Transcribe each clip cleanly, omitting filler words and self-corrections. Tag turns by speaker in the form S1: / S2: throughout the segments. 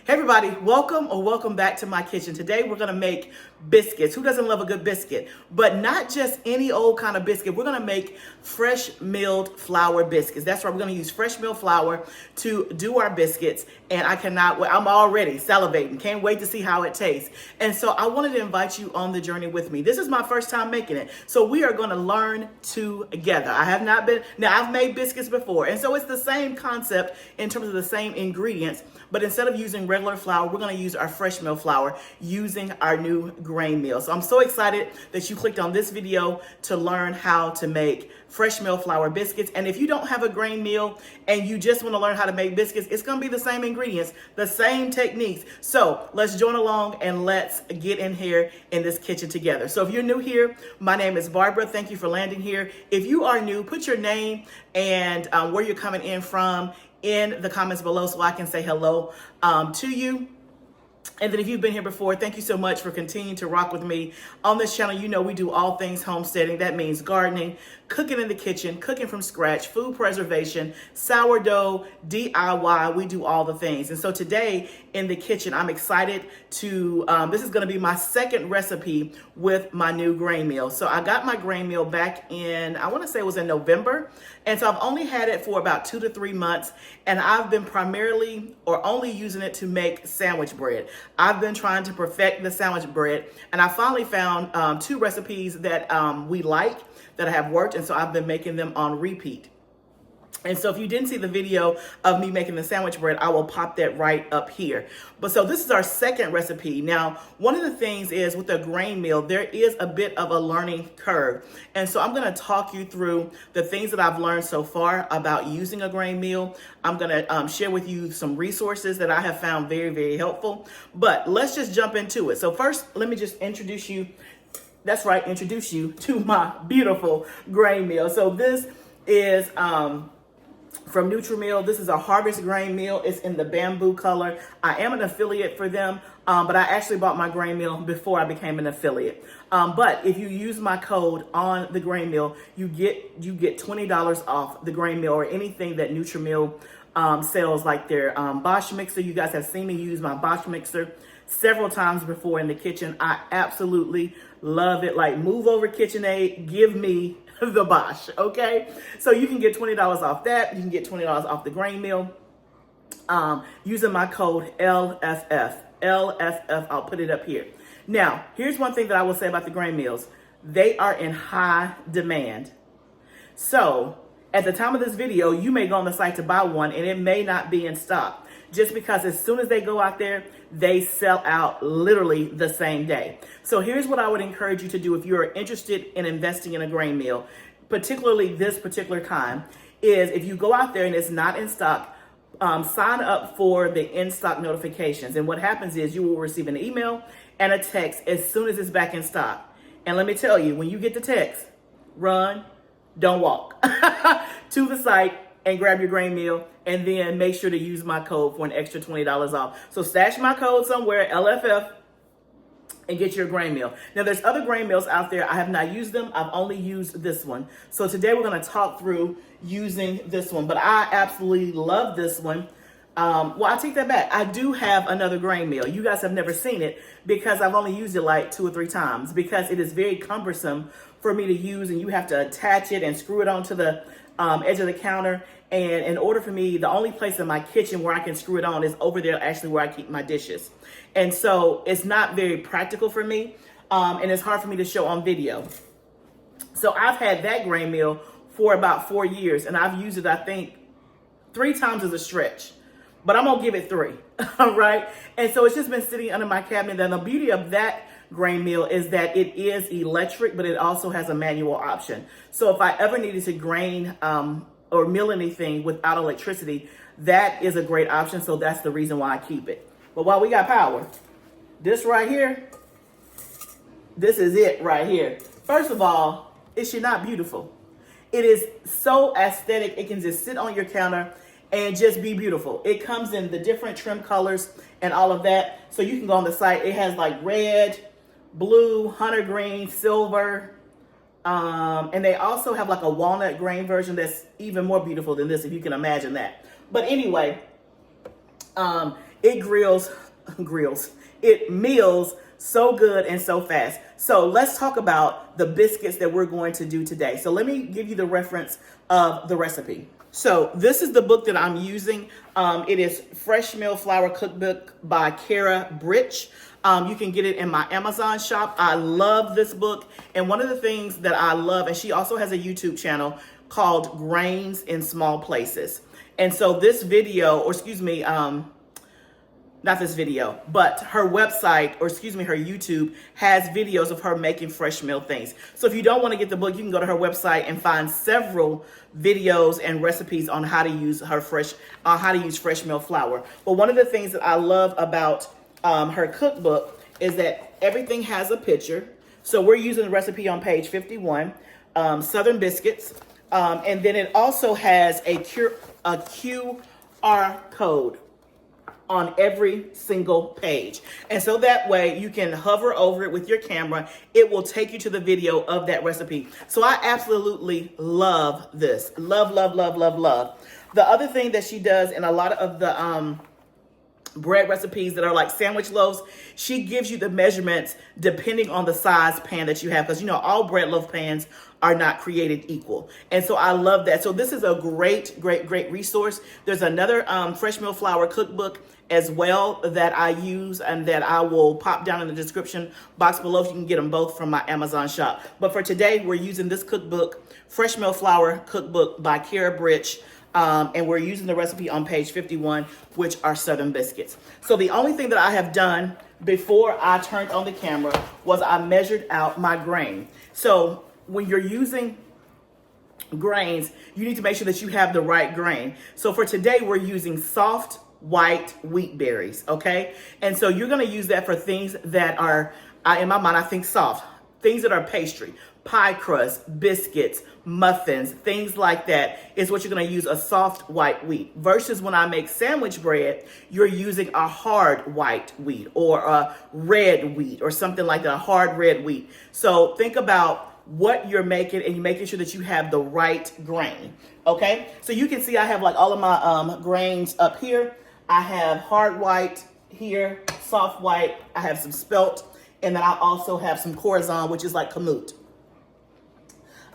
S1: Hey everybody, welcome back to my kitchen. Today we're gonna make biscuits. Who doesn't love a good biscuit? But not just any old kind of biscuit. We're gonna make fresh milled flour biscuits. That's right, we're gonna use fresh milled flour to do our biscuits. And I cannot wait, I'm already salivating. Can't wait to see how it tastes. And so I wanted to invite you on the journey with me. This is my first time making it. So we are gonna learn together. I've made biscuits before. And so it's the same concept in terms of the same ingredients. But instead of using regular flour, we're going to use our fresh milled flour using our new grain meal. So I'm so excited that you clicked on this video to learn how to make fresh milled flour biscuits. And if you don't have a grain meal and you just want to learn how to make biscuits, it's going to be the same ingredients, the same techniques. So let's join along and let's get in here in this kitchen together. So if you're new here, my name is Barbara. Thank you for landing here. If you are new, put your name and where you're coming in from in the comments below so I can say hello to you. And then if you've been here before, thank you so much for continuing to rock with me on this channel. You know we do all things homesteading. That means gardening, cooking in the kitchen, cooking from scratch, food preservation, sourdough, DIY. We do all the things. And so today in the kitchen, I'm excited to, this is going to be my second recipe with my new grain meal. So I got my grain meal back in, I want to say it was in November. And so I've only had it for about 2 to 3 months. And I've been primarily or only using it to make sandwich bread. I've been trying to perfect the sandwich bread. And I finally found 2 recipes that we like, that have worked, and so I've been making them on repeat. And so if you didn't see the video of me making the sandwich bread, I will pop that right up here. But so this is our second recipe. Now, one of the things is with the grain meal, there is a bit of a learning curve. And so I'm gonna talk you through the things that I've learned so far about using a grain meal. I'm gonna share with you some resources that I have found very, very helpful. But let's just jump into it. So first, let me just introduce you to my beautiful grain meal. So this is from NutriMill. This is a harvest grain meal. It's in the bamboo color. I am an affiliate for them, but I actually bought my grain meal before I became an affiliate. But if you use my code on the grain meal, you get $20 off the grain meal or anything that NutriMill sells, like their Bosch mixer. You guys have seen me use my Bosch mixer several times before in the kitchen. I absolutely love it. Like, move over KitchenAid, give me the Bosch, okay? So you can get $20 off that. You can get $20 off the grain meal using my code LFF. LFF, I'll put it up here. Now, here's one thing that I will say about the grain meals. They are in high demand. So at the time of this video, you may go on the site to buy one and it may not be in stock. Just because as soon as they go out there, they sell out literally the same day. So here's what I would encourage you to do if you're interested in investing in a grain meal, particularly this particular kind, is if you go out there and it's not in stock, sign up for the in-stock notifications. And what happens is you will receive an email and a text as soon as it's back in stock. And let me tell you, when you get the text, run, don't walk to the site and grab your grain meal, and then make sure to use my code for an extra $20 off. So stash my code somewhere, LFF, and get your grain meal. Now there's other grain meals out there. I have not used them. I've only used this one. So today we're gonna talk through using this one, but I absolutely love this one. Well, I take that back. I do have another grain meal. You guys have never seen it because I've only used it like 2 or 3 times because it is very cumbersome for me to use, and you have to attach it and screw it onto the edge of the counter. And in order for me, the only place in my kitchen where I can screw it on is over there, actually where I keep my dishes. And so it's not very practical for me. And it's hard for me to show on video. So I've had that grain meal for about 4 years, and I've used it, I think, 3 times as a stretch, but I'm gonna give it 3, all right? And so it's just been sitting under my cabinet. And the beauty of that grain meal is that it is electric, but it also has a manual option. So if I ever needed to grain, or mill anything without electricity, that is a great option. So that's the reason why I keep it. But while we got power, this right here, this is it right here. First of all, is she not beautiful? It is so aesthetic. It can just sit on your counter and just be beautiful. It comes in the different trim colors and all of that. So you can go on the site. It has like red, blue, hunter green, silver, and they also have like a walnut grain version that's even more beautiful than this, if you can imagine that. But anyway, it it meals so good and so fast. So let's talk about the biscuits that we're going to do today. So let me give you the reference of the recipe. So this is the book that I'm using. It is Fresh Meal Flour Cookbook by Kara Britch. You can get it in my Amazon shop. I love this book. And one of the things that I love, and she also has a YouTube channel called Grains in Small Places. And so this video, or excuse me, not this video, but her website, or excuse me, her YouTube has videos of her making fresh meal things. So if you don't want to get the book, you can go to her website and find several videos and recipes on how to use fresh meal flour. But one of the things that I love about her cookbook is that everything has a picture. So we're using the recipe on page 51, Southern Biscuits. And then it also has a QR code on every single page. And so that way you can hover over it with your camera. It will take you to the video of that recipe. So I absolutely love this. Love, love, love, love, love. The other thing that she does in a lot of the bread recipes that are like sandwich loaves, she gives you the measurements depending on the size pan that you have, because you know all bread loaf pans are not created equal. And so I love that. So this is a great resource. There's another fresh meal flour cookbook as well that I use and that I will pop down in the description box below. You can get them both from my Amazon shop. But for today, we're using this cookbook, Fresh Meal Flour Cookbook by Kara Britch. And we're using the recipe on page 51, which are Southern Biscuits. So the only thing that I have done before I turned on the camera was I measured out my grain. So when you're using grains, you need to make sure that you have the right grain. So for today, we're using soft white wheat berries, okay? And so you're gonna use that for things that are, in my mind, I think soft. Things that are pastry, pie crust, biscuits, muffins, things like that is what you're going to use, a soft white wheat. Versus when I make sandwich bread, you're using a hard white wheat or a red wheat or something like that, a hard red wheat. So think about what you're making and you're making sure that you have the right grain, okay? So you can see I have like all of my grains up here. I have hard white here, soft white, I have some spelt, and then I also have some Corazon, which is like kamut.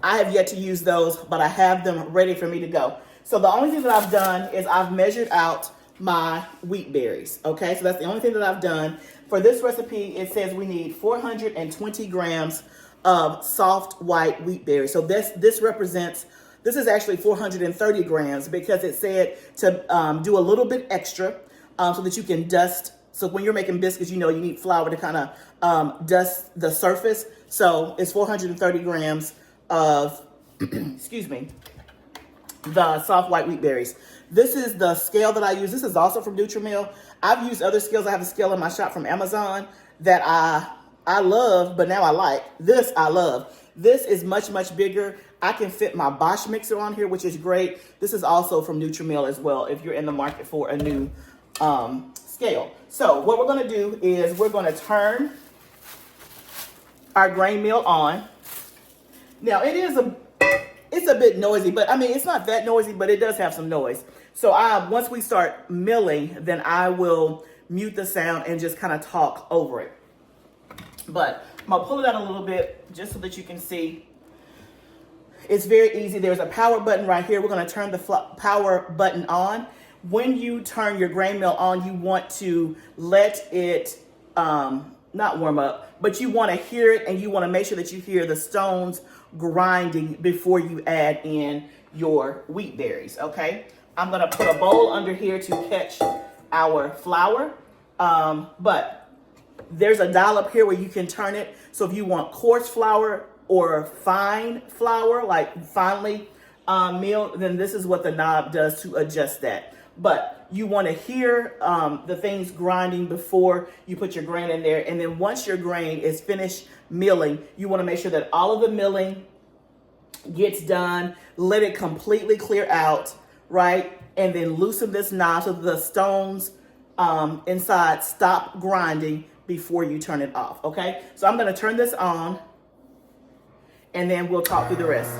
S1: I have yet to use those, but I have them ready for me to go. So the only thing that I've done is I've measured out my wheat berries. Okay, so that's the only thing that I've done. For this recipe, it says we need 420 grams of soft white wheat berries. So this represents, this is actually 430 grams because it said to do a little bit extra so that you can dust. So when you're making biscuits, you know you need flour to kind of dust the surface. So it's 430 grams of, excuse me, the soft white wheat berries. This is the scale that I use. This is also from NutriMill. I've used other scales. I have a scale in my shop from Amazon that I love, but now I like. This I love. This is much bigger. I can fit my Bosch mixer on here, which is great. This is also from NutriMill as well if you're in the market for a new scale. So what we're going to do is we're going to turn our grain mill on. Now it's a bit noisy, but I mean, it's not that noisy, but it does have some noise. So once we start milling, then I will mute the sound and just kind of talk over it. But I'm gonna pull it out a little bit just so that you can see. It's very easy. There's a power button right here. We're gonna turn the power button on. When you turn your grain mill on, you want to let it, not warm up, but you want to hear it and you want to make sure that you hear the stones grinding before you add in your wheat berries, okay? I'm going to put a bowl under here to catch our flour, but there's a dial up here where you can turn it. So if you want coarse flour or fine flour, like finely milled, then this is what the knob does to adjust that. But you want to hear the things grinding before you put your grain in there. And then once your grain is finished milling, you want to make sure that all of the milling gets done. Let it completely clear out, right? And then loosen this knob so the stones inside stop grinding before you turn it off, okay? So I'm going to turn this on and then we'll talk through the rest.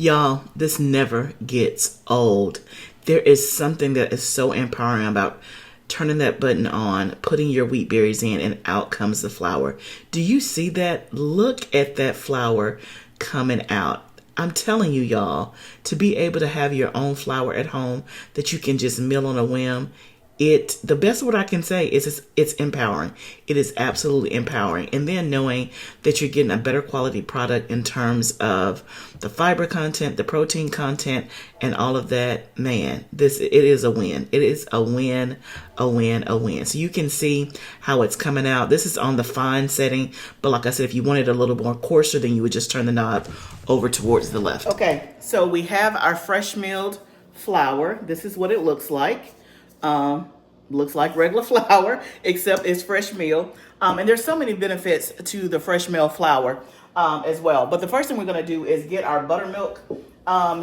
S2: Y'all, this never gets old. There is something that is so empowering about turning that button on, putting your wheat berries in, and out comes the flour. Do you see that? Look at that flour coming out. I'm telling you, y'all, to be able to have your own flour at home that you can just mill on a whim, the best word I can say is it's empowering. It is absolutely empowering. And then knowing that you're getting a better quality product in terms of the fiber content, the protein content, and all of that, man, it is a win. It is a win, a win, a win. So you can see how it's coming out. This is on the fine setting, but like I said, if you wanted a little more coarser, then you would just turn the knob over towards the left.
S1: Okay, so we have our fresh milled flour. This is what it looks like. Looks like regular flour, except it's fresh milled. And there's so many benefits to the fresh milled flour as well. But the first thing we're going to do is get our buttermilk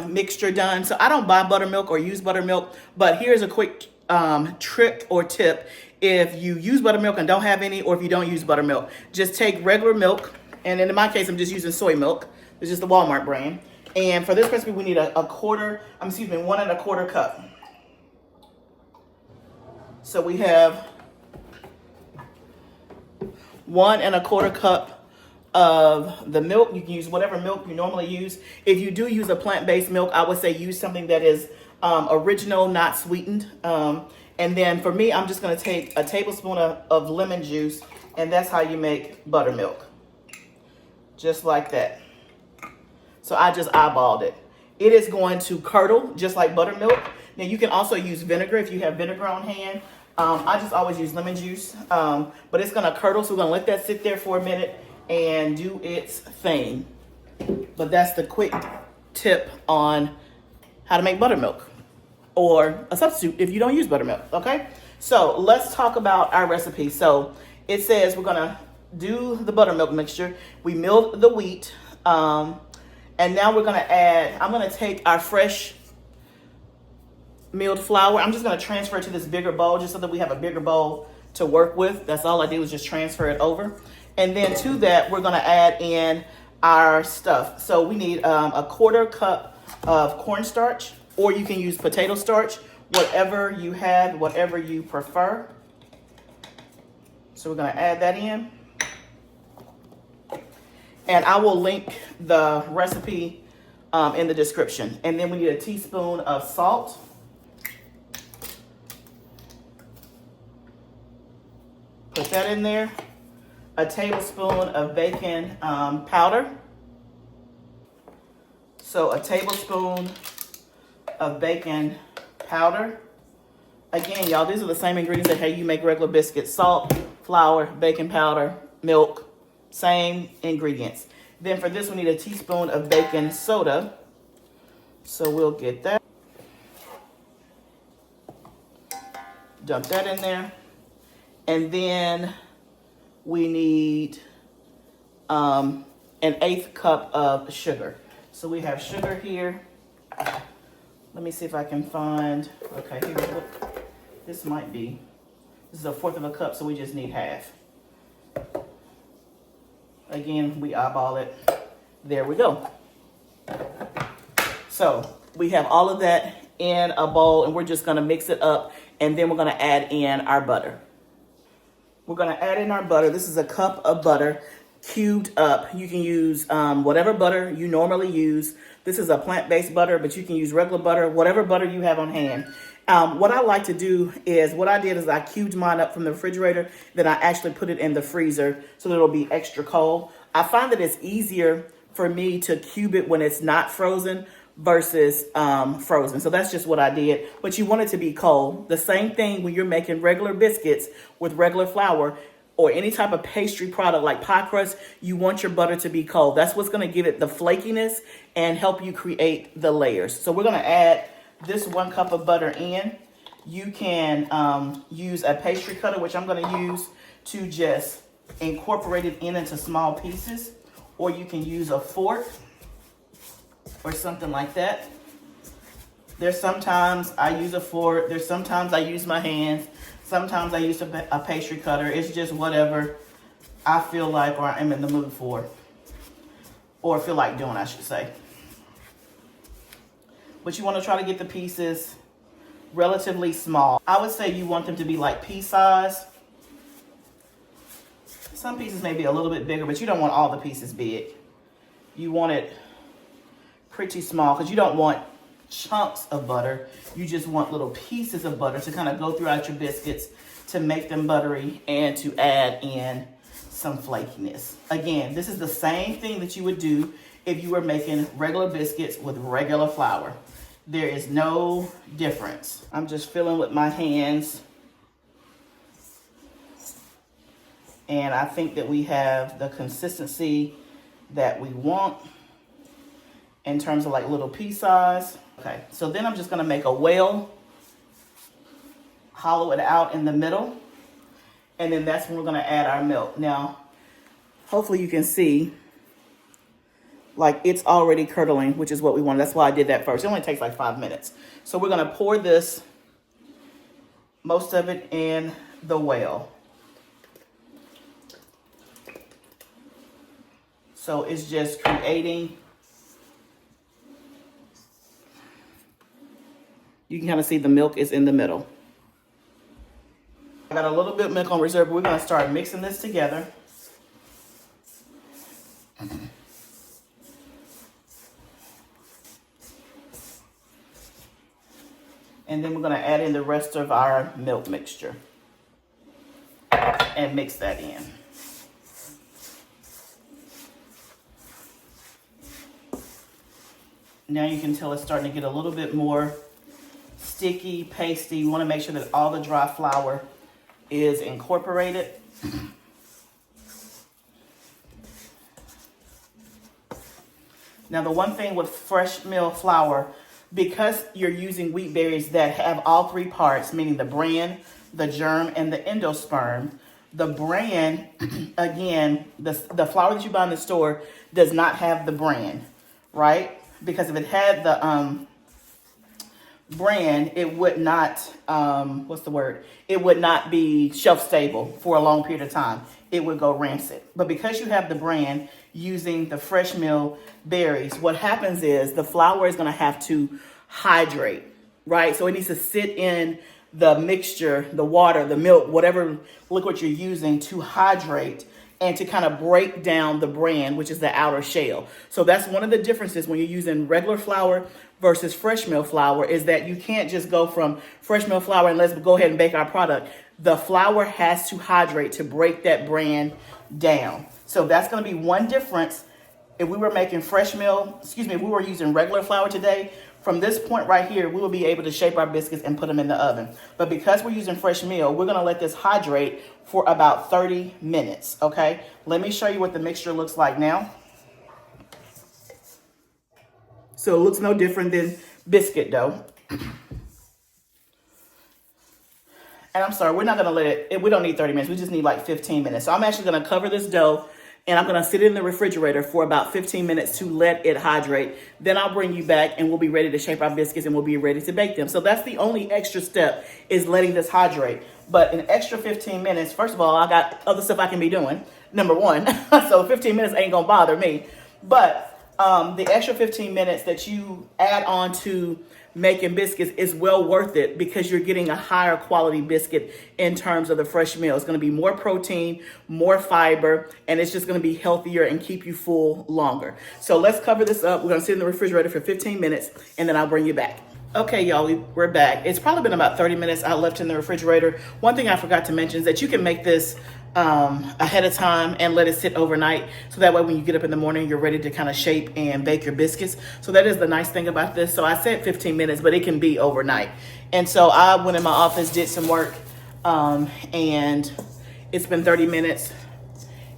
S1: mixture done. So I don't buy buttermilk or use buttermilk, but here's a quick trick or tip. If you use buttermilk and don't have any, or if you don't use buttermilk, just take regular milk. And in my case, I'm just using soy milk. It's just the Walmart brand. And for this recipe, we need 1 1/4 cup. So we have 1 1/4 cup of the milk. You can use whatever milk you normally use. If you do use a plant-based milk, I would say use something that is original, not sweetened. And then for me, I'm just going to take a tablespoon of lemon juice, and that's how you make buttermilk. Just like that. So I just eyeballed it. It is going to curdle just like buttermilk. Now you can also use vinegar if you have vinegar on hand. I just always use lemon juice, but it's gonna curdle, so we're gonna let that sit there for a minute and do its thing. But that's the quick tip on how to make buttermilk, or a substitute if you don't use buttermilk, okay? So let's talk about our recipe. So it says we're gonna do the buttermilk mixture. We milled the wheat, and now we're gonna I'm gonna take our fresh milled flour. I'm just going to transfer it to this bigger bowl just so that we have a bigger bowl to work with. That's all I did was just transfer it over. And then to that, we're going to add in our stuff. So we need 1/4 cup of cornstarch, or you can use potato starch, whatever you have, whatever you prefer. So we're going to add that in. And I will link the recipe in the description. And then we need a teaspoon of salt. Put that in there. A tablespoon of baking powder. So a tablespoon of baking powder. Again, y'all, these are the same ingredients that how you make regular biscuits. Salt, flour, baking powder, milk, same ingredients. Then for this, we need a teaspoon of baking soda. So we'll get that. Dump that in there. And then we need an 1/8 cup of sugar. So we have sugar here. Let me see if I can find, okay, here, look. This is 1/4 cup, so we just need half. Again, we eyeball it. There we go. So we have all of that in a bowl, and we're just gonna mix it up, and then we're gonna add in our butter. We're going to add in our butter. This is a cup of butter cubed up. You can use whatever butter you normally use. This is a plant-based butter, but you can use regular butter, whatever butter you have on hand. What I like to do is, what I did is I cubed mine up from the refrigerator, then I actually put it in the freezer so that it'll be extra cold. I find that it's easier for me to cube it when it's not frozen versus frozen. So that's just what I did. But you want it to be cold. The same thing when you're making regular biscuits with regular flour or any type of pastry product like pie crust, you want your butter to be cold. That's what's going to give it the flakiness and help you create the layers. So we're going to add this 1 cup of butter in. You can use a pastry cutter, which I'm going to use to just incorporate it into small pieces, or you can use a fork or something like that. There's sometimes I use a fork. There's sometimes I use my hands. Sometimes I use a pastry cutter. It's just whatever I feel like or I'm in the mood for. Or feel like doing, I should say. but you want to try to get the pieces relatively small. I would say you want them to be like pea size. Some pieces may be a little bit bigger, but you don't want all the pieces big. You want it pretty small because you don't want chunks of butter. You just want little pieces of butter to kind of go throughout your biscuits to make them buttery and to add in some flakiness. Again, this is the same thing that you would do if you were making regular biscuits with regular flour. There is no difference. I'm just filling with my hands. And I think that we have the consistency that we want in terms of like little pea size. Okay, so then I'm just gonna make a well, hollow it out in the middle, and then that's when we're gonna add our milk. Now, hopefully you can see, like it's already curdling, which is what we want. That's why I did that first. It only takes like 5 minutes. So we're gonna pour this, most of it in the well. So it's just creating, you can kind of see the milk is in the middle. I got a little bit of milk on reserve, but we're gonna start mixing this together. And then we're gonna add in the rest of our milk mixture and mix that in. Now you can tell it's starting to get a little bit more sticky, pasty. You want to make sure that all the dry flour is incorporated. Now the one thing with fresh mill flour, because you're using wheat berries that have all three parts, meaning the bran, the germ, and the endosperm, the bran, again, the flour that you buy in the store does not have the bran, right? Because if it had the bran, it would not, it would not be shelf stable for a long period of time. It would go rancid. But because you have the bran using the fresh mill berries, what happens is the flour is gonna have to hydrate, right? So it needs to sit in the mixture, the water, the milk, whatever liquid you're using to hydrate and to kind of break down the bran, which is the outer shell. So that's one of the differences when you're using regular flour versus fresh mill flour, is that you can't just go from fresh mill flour and let's go ahead and bake our product. The flour has to hydrate to break that bran down. So that's gonna be one difference. If we were making fresh mill, if we were using regular flour today, from this point right here, we will be able to shape our biscuits and put them in the oven. But because we're using fresh mill, we're gonna let this hydrate for about 30 minutes, okay? Let me show you what the mixture looks like now. So it looks no different than biscuit dough. And I'm sorry, we're not gonna let it, we don't need 30 minutes, we just need like 15 minutes. So I'm actually gonna cover this dough and I'm gonna sit it in the refrigerator for about 15 minutes to let it hydrate. Then I'll bring you back and we'll be ready to shape our biscuits and we'll be ready to bake them. So that's the only extra step, is letting this hydrate. But an extra 15 minutes, first of all, I got other stuff I can be doing, number one. So 15 minutes ain't gonna bother me. But the extra 15 minutes that you add on to making biscuits is well worth it, because you're getting a higher quality biscuit in terms of the fresh meal. It's going to be more protein, more fiber, and it's just going to be healthier and keep you full longer. So let's cover this up. We're going to sit in the refrigerator for 15 minutes and then I'll bring you back. Okay, y'all, we're back. It's probably been about 30 minutes I left in the refrigerator. One thing I forgot to mention is that you can make this ahead of time and let it sit overnight. So that way when you get up in the morning, you're ready to kind of shape and bake your biscuits. So that is the nice thing about this. So I said 15 minutes, but it can be overnight. And so I went in my office, did some work, and it's been 30 minutes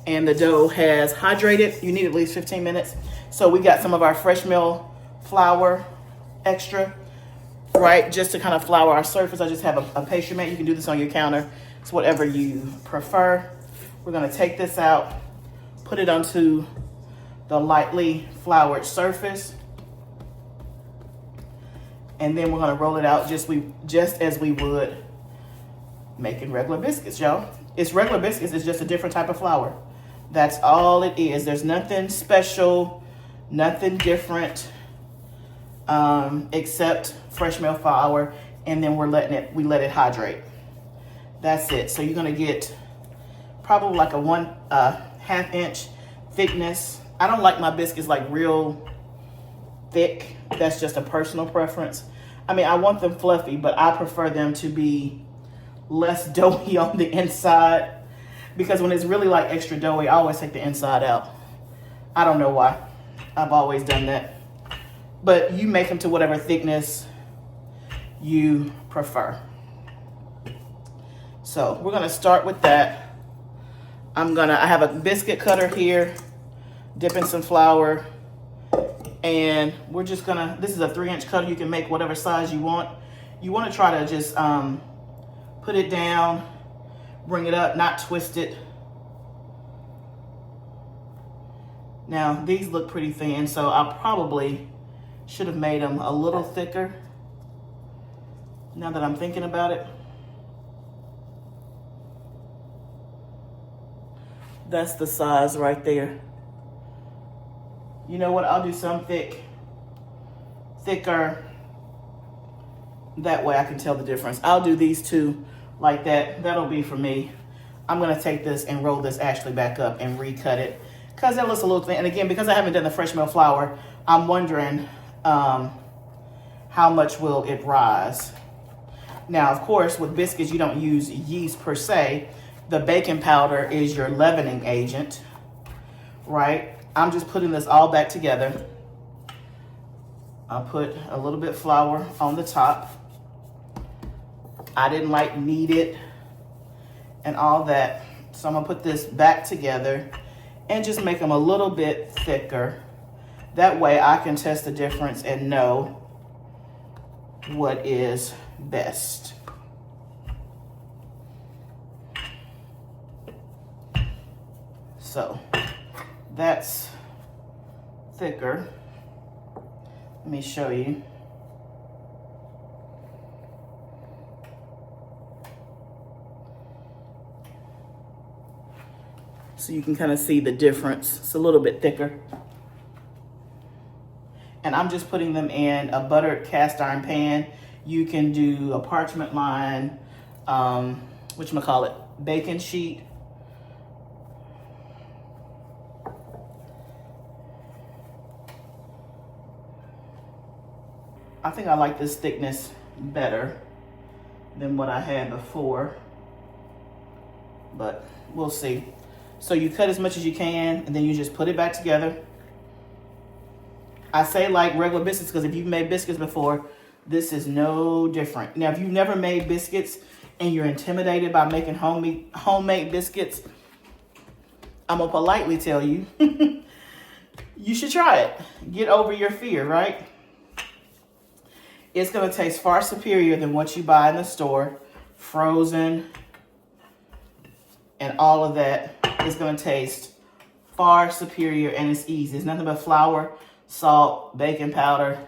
S1: and the dough has hydrated. You need at least 15 minutes. So we got some of our fresh mill flour extra, right? Just to kind of flour our surface. I just have a pastry mat. You can do this on your counter. It's whatever you prefer. We're gonna take this out, put it onto the lightly floured surface, and then we're gonna roll it out just as we would making regular biscuits, y'all. It's regular biscuits, it's just a different type of flour. That's all it is. There's nothing special, nothing different except fresh milk flour, and then we let it hydrate. That's it. So you're gonna get probably like a 1/2 inch thickness. I don't like my biscuits like real thick. That's just a personal preference. I mean, I want them fluffy, but I prefer them to be less doughy on the inside, because when it's really like extra doughy, I always take the inside out. I don't know why. I've always done that. But you make them to whatever thickness you prefer. So we're gonna start with that. I have a biscuit cutter here, dip in some flour, and we're just gonna, this is a 3-inch cutter. You can make whatever size you want. You wanna try to just put it down, bring it up, not twist it. Now, these look pretty thin, so I probably should have made them a little thicker, now that I'm thinking about it. That's the size right there. You know what, I'll do some thicker. That way I can tell the difference. I'll do these two like that. That'll be for me. I'm gonna take this and roll this actually back up and recut it, because that looks a little thin. And again, because I haven't done the fresh milk flour, I'm wondering how much will it rise. Now, of course, with biscuits, you don't use yeast per se. The baking powder is your leavening agent, right? I'm just putting this all back together. I'll put a little bit of flour on the top. I didn't like knead it and all that. So I'm gonna put this back together and just make them a little bit thicker. That way I can test the difference and know what is best. So that's thicker. Let me show you. So you can kind of see the difference. It's a little bit thicker. And I'm just putting them in a buttered cast iron pan. You can do a parchment line, baking sheet. I think I like this thickness better than what I had before, but we'll see. So you cut as much as you can, and then you just put it back together. I say like regular biscuits because if you've made biscuits before, this is no different. Now, if you've never made biscuits and you're intimidated by making homemade biscuits, I'm gonna politely tell you, you should try it. Get over your fear, right? It's gonna taste far superior than what you buy in the store, frozen, and all of that. Is gonna taste far superior, and it's easy. It's nothing but flour, salt, baking powder,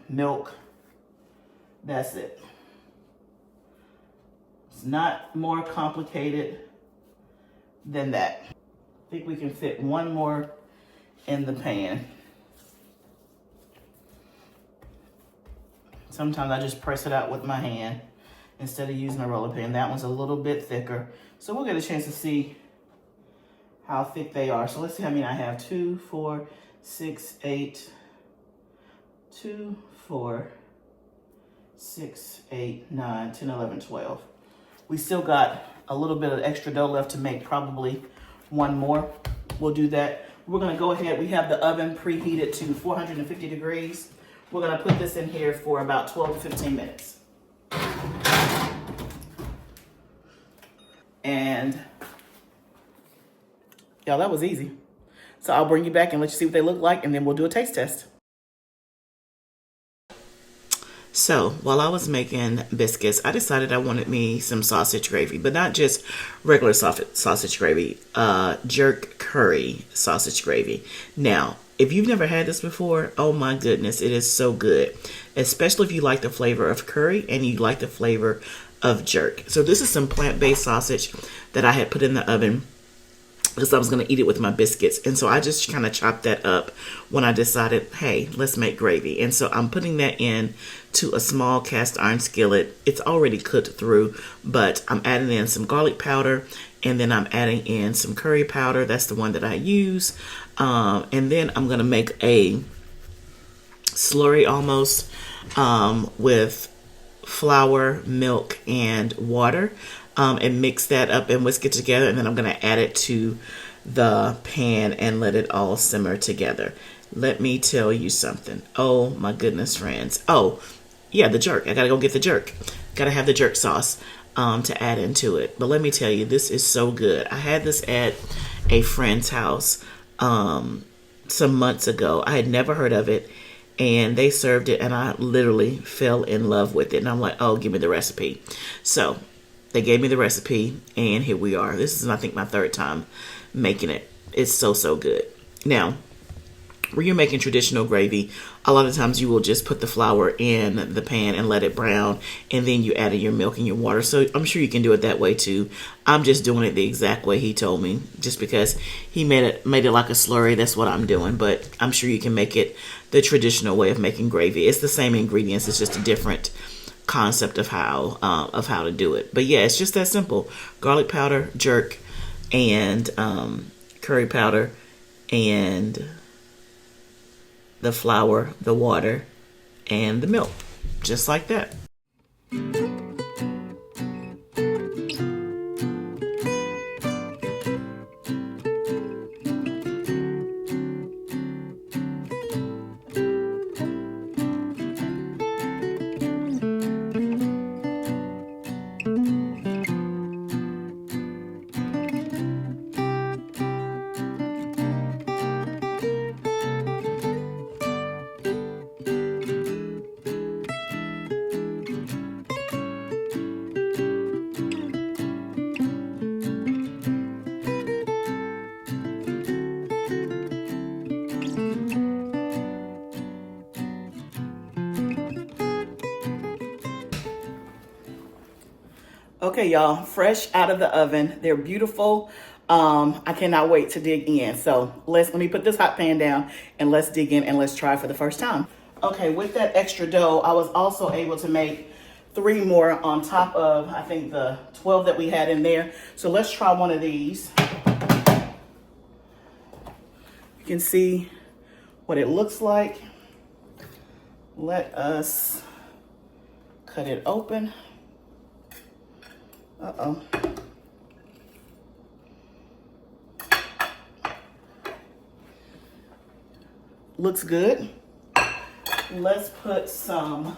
S1: milk. That's it. It's not more complicated than that. I think we can fit one more in the pan. Sometimes I just press it out with my hand instead of using a roller pin. That one's a little bit thicker. So we'll get a chance to see how thick they are. So let's see how many I have. 2, 4, 6, 8. 2, 4, 6, 8, 9, 10, 11, 12. We still got a little bit of extra dough left to make probably one more. We'll do that. We're gonna go ahead. We have the oven preheated to 450 degrees. We're gonna put this in here for about 12 to 15 minutes. And y'all, that was easy. So I'll bring you back and let you see what they look like, and then we'll do a taste test.
S2: So while I was making biscuits, I decided I wanted me some sausage gravy, but not just regular sausage gravy, jerk curry sausage gravy. Now, if you've never had this before, oh my goodness, it is so good, especially if you like the flavor of curry and you like the flavor of jerk. So this is some plant-based sausage that I had put in the oven because I was going to eat it with my biscuits. And so I just kind of chopped that up when I decided, hey, let's make gravy. And so I'm putting that in to a small cast iron skillet. It's already cooked through, but I'm adding in some garlic powder, and then I'm adding in some curry powder. That's the one that I use. And then I'm going to make a slurry almost with flour, milk, and water. And mix that up and whisk it together, and then I'm going to add it to the pan and let it all simmer together. Let me tell you something. Oh my goodness, friends. Oh yeah, the jerk. I gotta go get the jerk. Gotta have the jerk sauce to add into it. But let me tell you, this is so good. I had this at a friend's house some months ago. I had never heard of it, and they served it, and I literally fell in love with it. And I'm like, oh, give me the recipe. So they gave me the recipe, and here we are. This is, I think, my third time making it. It's so, so good. Now, when you're making traditional gravy, a lot of times you will just put the flour in the pan and let it brown, and then you add in your milk and your water. So I'm sure you can do it that way too. I'm just doing it the exact way he told me, just because he made it like a slurry. That's what I'm doing, but I'm sure you can make it the traditional way of making gravy. It's the same ingredients. It's just a different concept of how to do it. But yeah, it's just that simple. Garlic powder, jerk, and curry powder, and the flour, the water, and the milk. Just like that.
S1: Okay, y'all, fresh out of the oven. They're beautiful. I cannot wait to dig in. So let me put this hot pan down and let's dig in and let's try for the first time. Okay, with that extra dough, I was also able to make 3 more on top of, I think, the 12 that we had in there. So let's try one of these. You can see what it looks like. Let us cut it open. Uh-oh. Looks good. Let's put some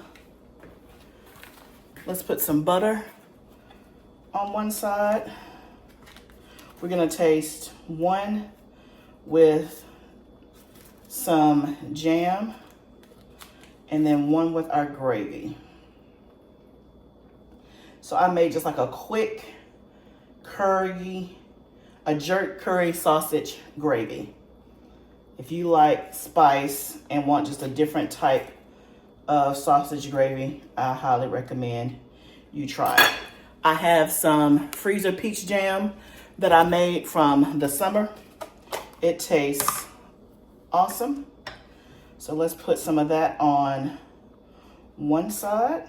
S1: butter on one side. We're gonna taste one with some jam and then one with our gravy. So I made just like a quick curry, a jerk curry sausage gravy. If you like spice and want just a different type of sausage gravy, I highly recommend you try it. I have some freezer peach jam that I made from the summer. It tastes awesome. So let's put some of that on one side.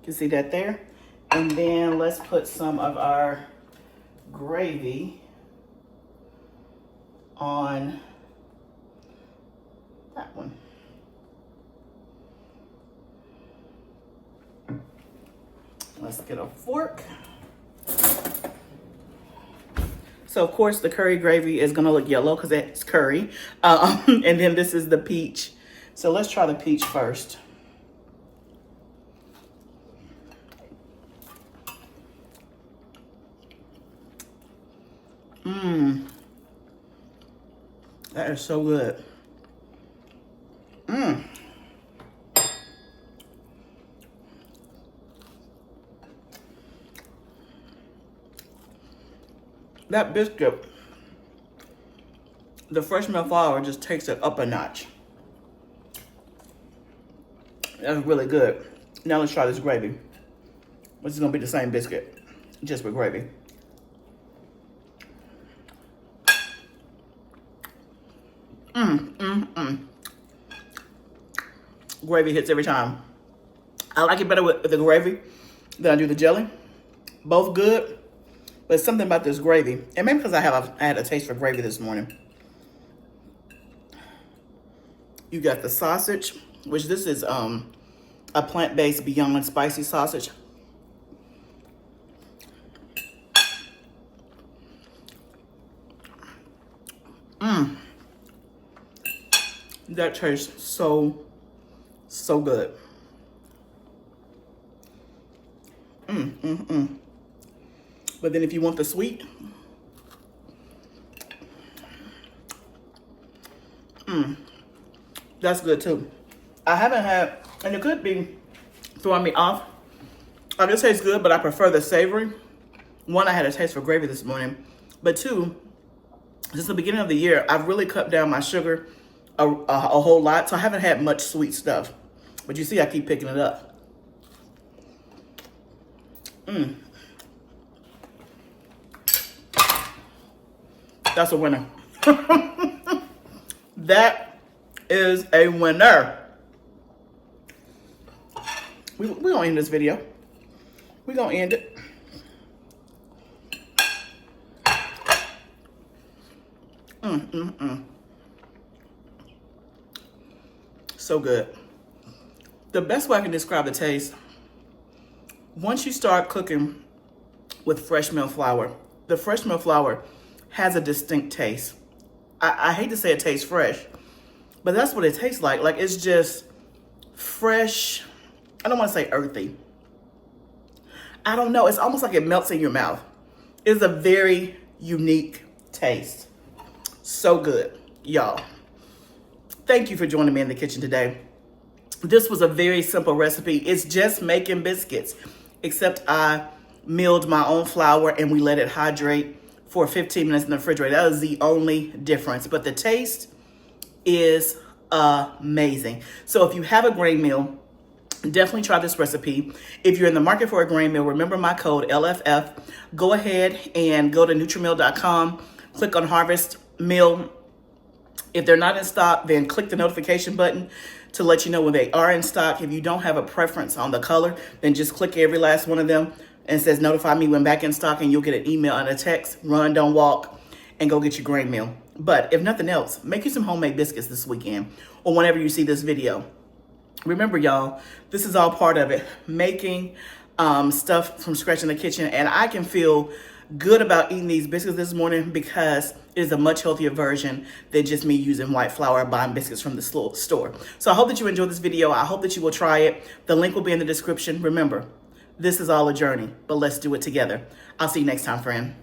S1: You see that there? And then let's put some of our gravy on that one. Let's get a fork. So of course the curry gravy is gonna look yellow because it's curry. And then this is the peach. So let's try the peach first. That is so good. That biscuit, the fresh milk flour just takes it up a notch. That's really good. Now let's try this gravy. This is gonna be the same biscuit, just with gravy. Gravy hits every time. I like it better with the gravy than I do the jelly. Both good, but it's something about this gravy. And maybe because I had a taste for gravy this morning. You got the sausage, which this is a plant-based Beyond Spicy sausage. That tastes so good. But then if you want the sweet, that's good too. I haven't had, and it could be throwing me off. It tastes good, but I prefer the savory. One, I had a taste for gravy this morning, but two, since the beginning of the year, I've really cut down my sugar a whole lot, so I haven't had much sweet stuff. But you see, I keep picking it up. That's a winner. That is a winner. We gonna end this video. We gonna end it. So good. The best way I can describe the taste, once you start cooking with fresh milled flour, the fresh milled flour has a distinct taste. I hate to say it tastes fresh, but that's what it tastes like. Like, it's just fresh. I don't want to say earthy. I don't know. It's almost like it melts in your mouth. It's a very unique taste. So good, y'all. Thank you for joining me in the kitchen today. This was a very simple recipe. It's just making biscuits, except I milled my own flour and we let it hydrate for 15 minutes in the refrigerator. That is the only difference, but the taste is amazing. So if you have a grain mill, definitely try this recipe. If you're in the market for a grain mill, remember my code LFF. Go ahead and go to NutriMill.com, click on Harvest Mill. If they're not in stock, then click the notification button to let you know when they are in stock. If you don't have a preference on the color, then just click every last one of them and it says notify me when back in stock, and you'll get an email and a text. Run, don't walk, and go get your grain meal. But if nothing else, make you some homemade biscuits this weekend or whenever you see this video. Remember, y'all, this is all part of it. Making stuff from scratch in the kitchen, and I can feel good about eating these biscuits this morning because it is a much healthier version than just me using white flour buying biscuits from the store. So I hope that you enjoyed this video. I hope that you will try it. The link will be in the description. Remember, this is all a journey, but let's do it together. I'll see you next time, friend.